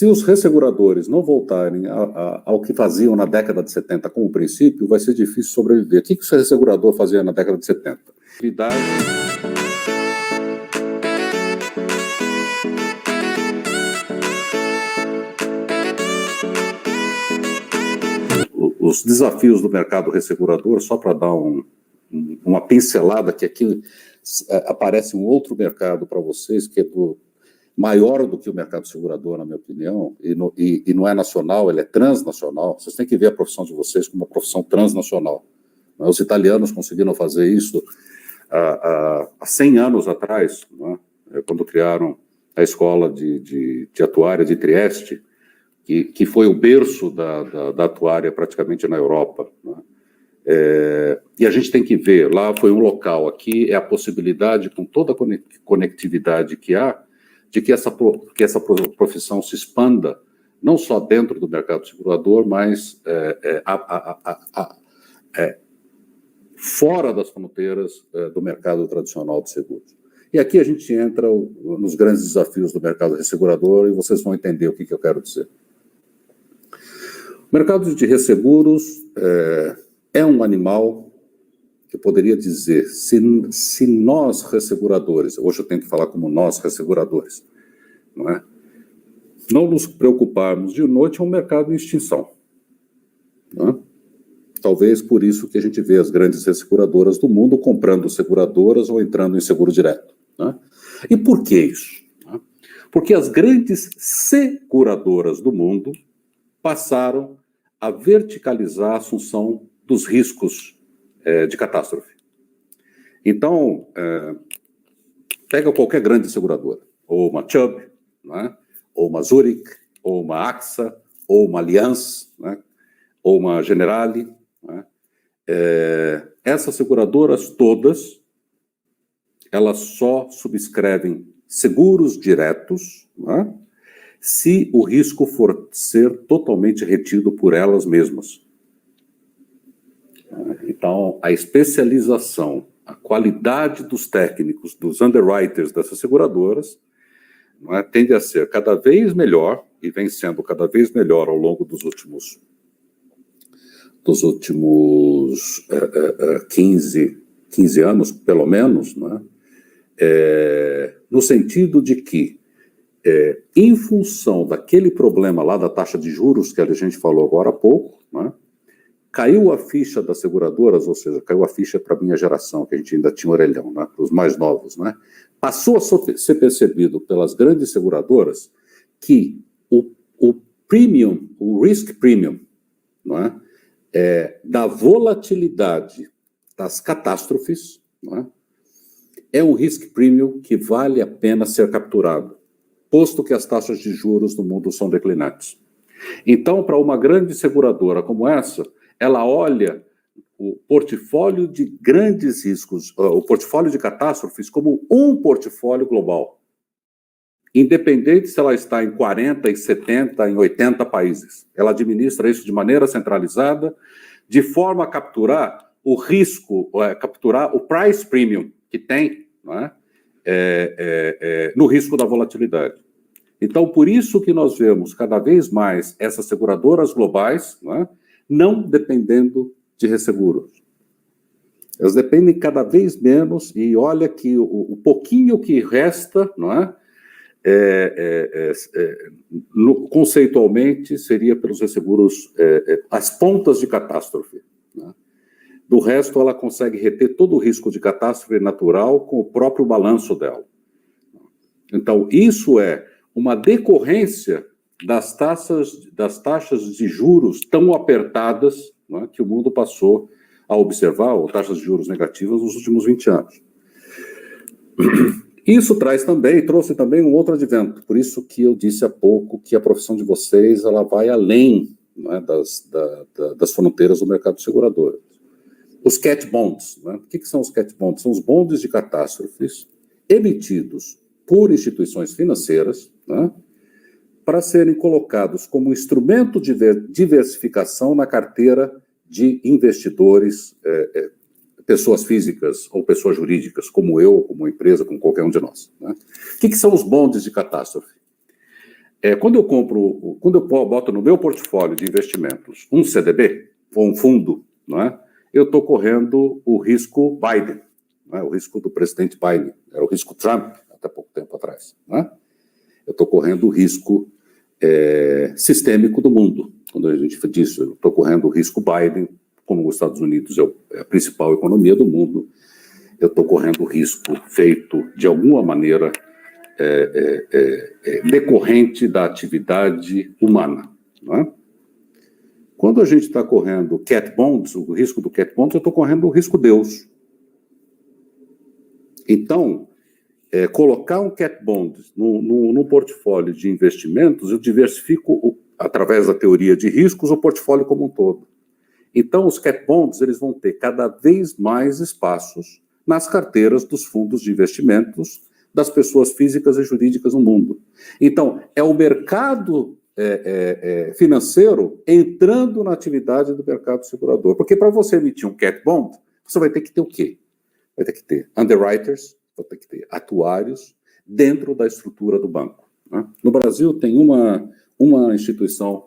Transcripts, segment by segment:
Se os resseguradores não voltarem ao que faziam na década de 70 como princípio, vai ser difícil sobreviver. O que o ressegurador fazia na década de 70? Os desafios do mercado ressegurador, só para dar uma pincelada, que aqui aparece um outro mercado para vocês, que é maior do que o mercado segurador, na minha opinião, e não é nacional, ele é transnacional. Vocês têm que ver a profissão de vocês como uma profissão transnacional. Os italianos conseguiram fazer isso há 100 anos atrás, né, quando criaram a escola de atuária de Trieste, que foi o berço da atuária praticamente na Europa, né? E a gente tem que ver, lá foi um local, aqui é a possibilidade, com toda a conectividade que há, de que essa profissão se expanda, não só dentro do mercado segurador, mas fora das fronteiras do mercado tradicional de seguros. E aqui a gente entra nos grandes desafios do mercado ressegurador, e vocês vão entender o que eu quero dizer. O mercado de resseguros é um animal que eu poderia dizer, se nós resseguradores, hoje eu tenho que falar como nós resseguradores, não nos preocuparmos de noite, é um mercado em extinção. Não é? Talvez por isso que a gente vê as grandes resseguradoras do mundo comprando seguradoras ou entrando em seguro direto. Né? E por que isso? Porque as grandes seguradoras do mundo passaram a verticalizar a assunção dos riscos de catástrofe. Então, pega qualquer grande seguradora, ou uma Chubb, né? Ou uma Zurich, ou uma AXA, ou uma Allianz, né? Ou uma Generali. Né? Essas seguradoras todas, elas só subscrevem seguros diretos, né? Se o risco for ser totalmente retido por elas mesmas. Então, a especialização, a qualidade dos técnicos, dos underwriters dessas seguradoras, tende a ser cada vez melhor, e vem sendo cada vez melhor ao longo dos últimos 15 anos, pelo menos, né? No sentido de que, em função daquele problema lá da taxa de juros que a gente falou agora há pouco, né? Caiu a ficha das seguradoras, ou seja, caiu a ficha para a minha geração, que a gente ainda tinha orelhão, né? Para os mais novos, né? Passou a ser percebido pelas grandes seguradoras que o premium, o risk premium, não é? Da volatilidade das catástrofes, não é um risk premium que vale a pena ser capturado, posto que as taxas de juros no mundo são declinantes. Então, para uma grande seguradora como essa, ela olha o portfólio de grandes riscos, o portfólio de catástrofes, como um portfólio global, independente se ela está em 40, em 70, em 80 países. Ela administra isso de maneira centralizada, de forma a capturar o risco, capturar o price premium que tem, não é? No risco da volatilidade. Então, por isso que nós vemos cada vez mais essas seguradoras globais, não dependendo de resseguros. Elas dependem cada vez menos, e olha que o pouquinho que resta, não é? Conceitualmente, seria pelos resseguros, as pontas de catástrofe. Né? Do resto, ela consegue reter todo o risco de catástrofe natural com o próprio balanço dela. Então, isso é uma decorrência das taxas de juros tão apertadas, né, que o mundo passou a observar, ou taxas de juros negativas, nos últimos 20 anos. Isso trouxe também um outro advento, por isso que eu disse há pouco que a profissão de vocês ela vai além, né, das fronteiras do mercado segurador. Os cat bonds, né? O que são os cat bonds? São os bondes de catástrofes emitidos por instituições financeiras, né, para serem colocados como instrumento de diversificação na carteira de investidores, pessoas físicas ou pessoas jurídicas, como eu, como empresa, como qualquer um de nós. Né? O que são os bondes de catástrofe? quando eu boto no meu portfólio de investimentos um CDB, ou um fundo, não é? Eu estou correndo o risco Biden, não é? O risco do presidente Biden, era o risco Trump, até pouco tempo atrás. Não é? Eu estou correndo o risco sistêmico do mundo. Quando a gente diz, eu estou correndo o risco Biden, como os Estados Unidos é a principal economia do mundo, eu estou correndo o risco feito, de alguma maneira, decorrente da atividade humana. Não é? Quando a gente está correndo cat bonds, o risco do cat bonds, eu estou correndo o risco Deus. Então, colocar um cat bond no portfólio de investimentos, eu diversifico, através da teoria de riscos, o portfólio como um todo. Então, os cat bonds eles vão ter cada vez mais espaços nas carteiras dos fundos de investimentos das pessoas físicas e jurídicas no mundo. Então, é o mercado financeiro entrando na atividade do mercado segurador. Porque para você emitir um cat bond, você vai ter que ter o quê? Vai ter que ter underwriters, vai ter que ter atuários dentro da estrutura do banco. Né? No Brasil, tem uma instituição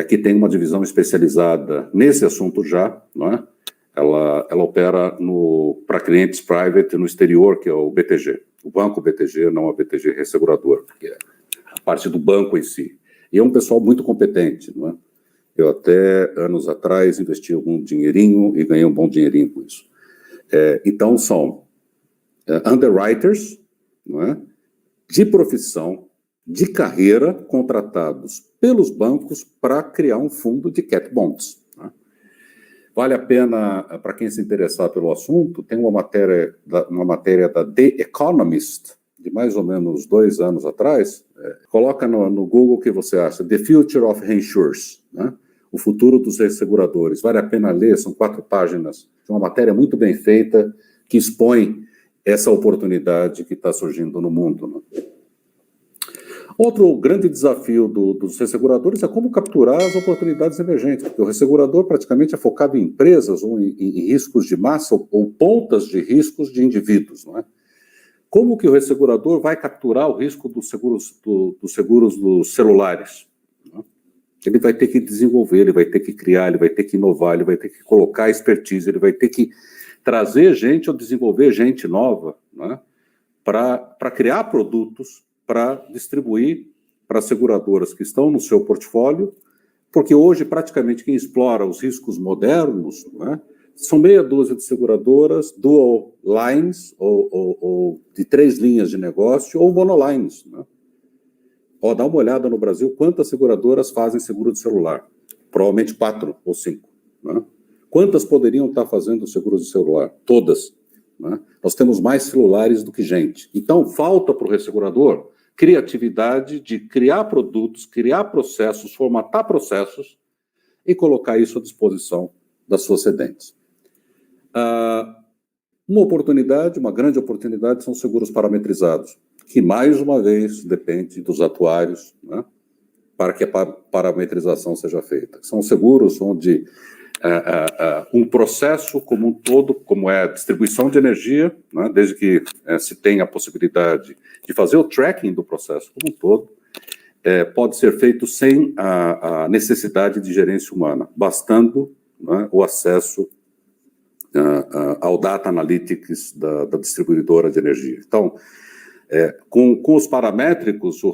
que tem uma divisão especializada nesse assunto já, não é? Ela opera para clientes private no exterior, que é o BTG. O banco BTG, não a BTG Resseguradora, que é a parte do banco em si. E é um pessoal muito competente, não é? Eu até, anos atrás, investi algum dinheirinho e ganhei um bom dinheirinho com isso. Então, são underwriters, não é? De profissão, de carreira, contratados pelos bancos para criar um fundo de cat bonds. Né? Vale a pena, para quem se interessar pelo assunto, tem uma matéria da The Economist, de mais ou menos 2 anos atrás. Coloca no Google o que você acha, The Future of Reinsurers, né? O futuro dos resseguradores. Vale a pena ler, são 4 páginas, de uma matéria muito bem feita, que expõe essa oportunidade que está surgindo no mundo. Né? Outro grande desafio dos resseguradores é como capturar as oportunidades emergentes, porque o ressegurador praticamente é focado em empresas ou em riscos de massa ou pontas de riscos de indivíduos, não é? Como que o ressegurador vai capturar o risco dos seguros dos celulares? Não? Ele vai ter que desenvolver, ele vai ter que criar, ele vai ter que inovar, ele vai ter que colocar expertise, ele vai ter que trazer gente ou desenvolver gente nova, né, para criar produtos para distribuir para as seguradoras que estão no seu portfólio, porque hoje praticamente quem explora os riscos modernos, né, são meia dúzia de seguradoras, dual lines, ou de 3 linhas de negócio, ou monolines. Né? Dá uma olhada no Brasil, quantas seguradoras fazem seguro de celular? Provavelmente 4 ou 5. Né? Quantas poderiam estar fazendo seguro de celular? Todas. Né? Nós temos mais celulares do que gente. Então, falta para o ressegurador criatividade de criar produtos, criar processos, formatar processos e colocar isso à disposição das suas cedentes. Uma grande oportunidade são seguros parametrizados, que mais uma vez depende dos atuários, né, para que a parametrização seja feita. São seguros onde um processo como um todo, como é a distribuição de energia, né, desde que se tenha a possibilidade de fazer o tracking do processo como um todo, pode ser feito sem a necessidade de gerência humana, bastando, né, o acesso ao data analytics da distribuidora de energia. Então, com os paramétricos, o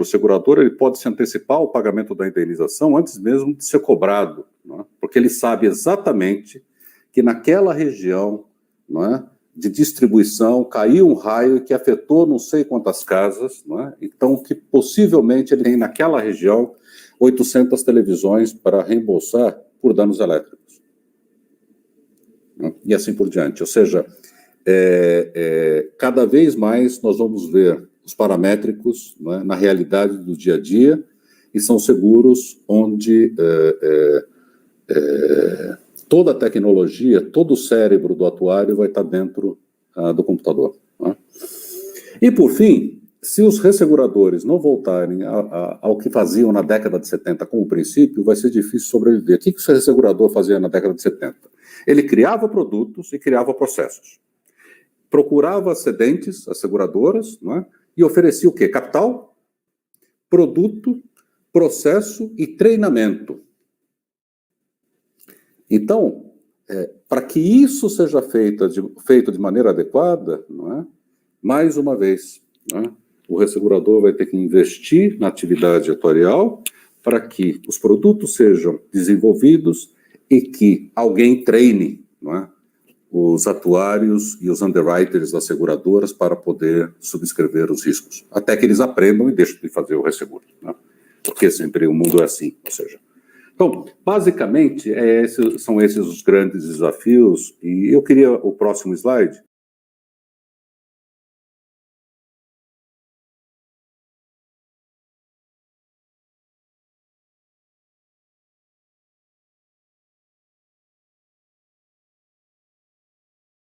segurador, ele pode se antecipar ao pagamento da indenização antes mesmo de ser cobrado, né? Porque ele sabe exatamente que naquela região, né, de distribuição caiu um raio que afetou não sei quantas casas, né? Então que possivelmente ele tem naquela região 800 televisões para reembolsar por danos elétricos. E assim por diante. Ou seja, cada vez mais nós vamos ver os paramétricos, né, na realidade do dia a dia, e são seguros onde toda a tecnologia, todo o cérebro do atuário vai estar dentro do computador. Né? E, por fim, se os resseguradores não voltarem ao que faziam na década de 70 como princípio, vai ser difícil sobreviver. O que o ressegurador fazia na década de 70? Ele criava produtos e criava processos. Procurava cedentes, as seguradoras, né, e oferecia o quê? Capital, produto, processo e treinamento. Então, para que isso seja feito de maneira adequada, não é? Mais uma vez, não é? O ressegurador vai ter que investir na atividade atuarial para que os produtos sejam desenvolvidos e que alguém treine, não é? Os atuários e os underwriters das seguradoras para poder subscrever os riscos, até que eles aprendam e deixem de fazer o resseguro, né? Porque sempre o mundo é assim, ou seja. Então, basicamente, são esses os grandes desafios, e eu queria o próximo slide.